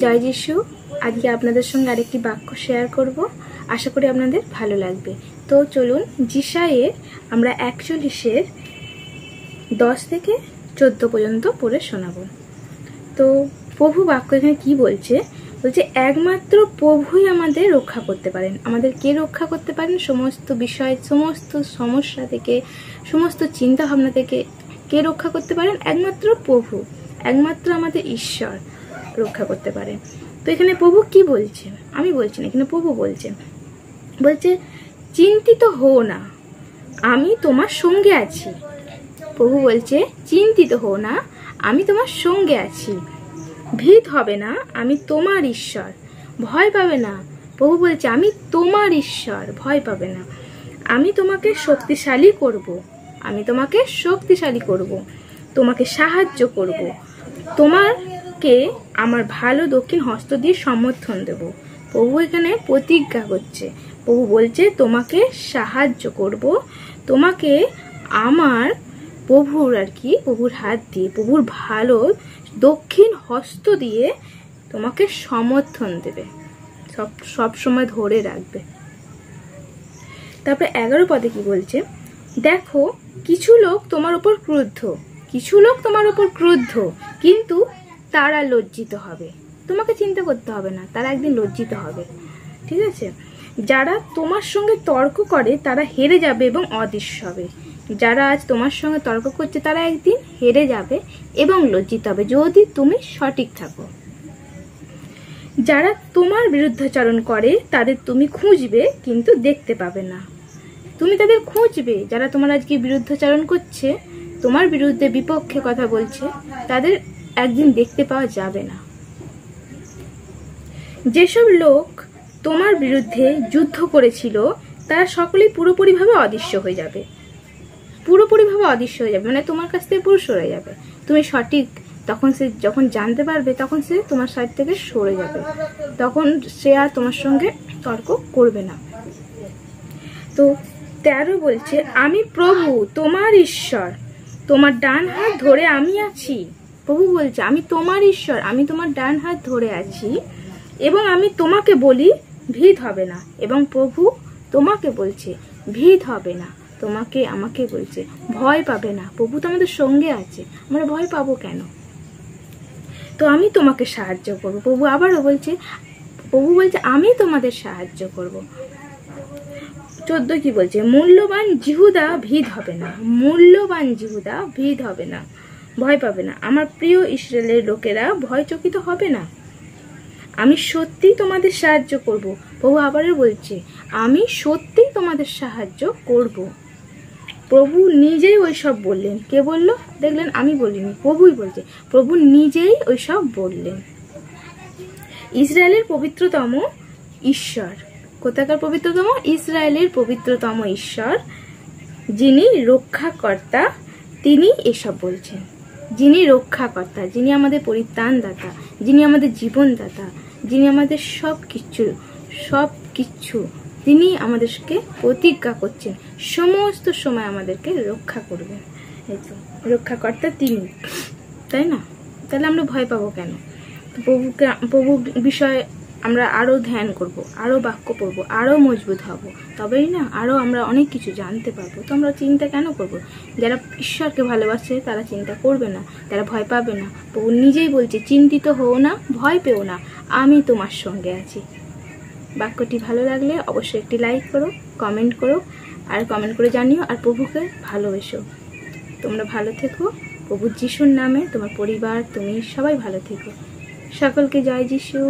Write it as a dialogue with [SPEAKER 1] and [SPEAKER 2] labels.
[SPEAKER 1] জয় যিশু। আজকে আপনাদের সঙ্গে আরেকটি বাক্য শেয়ার করব, আশা করি আপনাদের ভালো লাগবে। তো চলুন যিশায়ের আমরা 41-এর 10 থেকে 14 পর্যন্ত পড়ে শোনাবো। তো প্রভু বাক্য এখানে কি বলছে? বলছে একমাত্র প্রভুই আমাদের রক্ষা করতে পারেন। আমাদের কে রক্ষা করতে পারেন? সমস্ত বিষয়, সমস্ত সমস্যা থেকে, সমস্ত চিন্তা ভাবনা থেকে কে রক্ষা করতে পারেন? একমাত্র প্রভু, একমাত্র আমাদের ঈশ্বর রক্ষা করতে পারে। তো এখানে প্রভু কি বলছে? আমি বলছি না, এখানে প্রভু বলছে চিন্তিত হও না, আমি তোমার সঙ্গে আছি। প্রভু বলছে চিন্তিত হও না, আমি তোমার সঙ্গে আছি। ভীত হবে না, আমি তোমার ঈশ্বর, ভয় পাবে না। প্রভু বলছে আমি তোমার ঈশ্বর, ভয় পাবে না। আমি তোমাকে শক্তিশালী করব, আমি তোমাকে শক্তিশালী করব, তোমাকে সাহায্য করব, তোমাকে আমার ভালো দক্ষিণ হস্ত দিয়ে সমর্থন দেব। প্রভু এখানে প্রতিজ্ঞা করছে। প্রভু বলছে তোমাকে সাহায্য করব, তোমাকে আমার প্রভুর হাত দিয়ে, প্রভুর ভালো দক্ষিণ হস্ত দিয়ে তোমাকে সমর্থন দেবে, সব সময় ধরে রাখবে। তারপরে 11 পদে কি বলছে? দেখো কিছু লোক তোমার উপর ক্রুদ্ধ, কিছু লোক তোমার উপর ক্রুদ্ধ, কিন্তু তারা লজ্জিত হবে। তোমাকে চিন্তা করতে হবে না, তারা একদিন লজ্জিত হবে। ঠিক আছে? যারা তোমার সঙ্গে তর্ক করে তারা হেরে যাবে এবং অদৃশ্য হবে। যারা আজ তোমার সঙ্গে তর্ক করছে তারা একদিন হেরে যাবে এবং লজ্জিত হবে, যদি তুমি সঠিক থাকো। যারা তোমার বিরুদ্ধাচরণ করে তাদের তুমি খুঁজবে কিন্তু দেখতে পাবে না। তুমি তাদের খুঁজবে, যারা তোমার আজকে বিরুদ্ধাচরণ করছে, তোমার বিরুদ্ধে বিপক্ষে কথা বলছে, তাদের একদিন দেখতে পাওয়া যাবে না। যেসব লোক তোমার বিরুদ্ধে যুদ্ধ করেছিল তারা সকলেই পুরোপুরিভাবে অদৃশ্য হয়ে যাবে, পুরোপুরিভাবে অদৃশ্য হয়ে যাবে, মানে তোমার কাছ থেকে পুরো সরে যাবে। তুমি সঠিক, তখন সে যখন জানতে পারবে তখন সে তোমার সাইড থেকে সরে যাবে, তখন সে আর তোমার সঙ্গে তর্ক করবে না। তো 13 বলছে আমি প্রভু তোমার ঈশ্বর, তোমার ডান হাত ধরে আমি আছি। প্রভু বলছে আমি তোমার ঈশ্বর, আমি তোমার ডান হাত ধরে আছি এবং আমি তোমাকে বলি ভীত হবে না। এবং প্রভু তোমাকে বলছে ভীত হবে না, তোমাকে আমাকে বলছে ভয় পাবে না। প্রভু তো আমাদের সঙ্গে আছে, আমরা ভয় পাবো কেন? তো আমি তোমাকে সাহায্য করব। প্রভু আবারও বলছে, প্রভু বলছে আমি তোমাদের সাহায্য করব। 14 কি বলছে? মূল্যবান জিহুদা ভীত হবে না, মূল্যবান জিহুদা ভীত হবে না, ভয় পাবে না। আমার প্রিয় ইসরায়েলের লোকেরা ভয়চকিত হবে না। আমি সত্যি তোমাদের সাহায্য করব। প্রভু আবারও বলছে আমি সত্যি তোমাদের সাহায্য করব। প্রভু নিজেই ওইসব বললেন। কে বলল? দেখলেন, আমি বলিনি, প্রভুই বলছে। প্রভু নিজেই ওইসব বললেন। ইসরায়েলের পবিত্রতম ঈশ্বর, কোথাকার পবিত্রতম? ইসরায়েলের পবিত্রতম ঈশ্বর, যিনি রক্ষাকর্তা, তিনি এসব বলছেন। যিনি রক্ষাকর্তা, যিনি আমাদের পরিত্রাণদাতা, যিনি আমাদের জীবনদাতা, যিনি আমাদের সব কিছু তিনি আমাদেরকে প্রতিজ্ঞা করছেন সমস্ত সময় আমাদেরকে রক্ষা করবেন। এই তো রক্ষাকর্তা তিনি, তাই না? তাহলে আমরা ভয় পাবো কেন? প্রভু বিষয়ে আমরা আরো ধ্যান করব, আরো বাক্য পড়ব, আরো মজবুত হব, তবেই না আরো আমরা অনেক কিছু জানতে পারবো। তো আমরা চিন্তা কেন করব? যারা ঈশ্বরকে ভালোবাসে তারা চিন্তা করবে না, তারা ভয় পাবে না। প্রভু নিজেই বলছে চিন্তিত হও না, ভয় পেও না, আমি তোমার সঙ্গে আছি। বাক্যটি ভালো লাগলে অবশ্যই একটি লাইক করো, কমেন্ট করো, আর কমেন্ট করে জানিও, আর প্রভুকে ভালোবেসো। তোমরা ভালো থেকো, প্রভু যিশুর নামে তোমার পরিবার, তুমি সবাই ভালো থেকো। সকলকে জয় যিশু।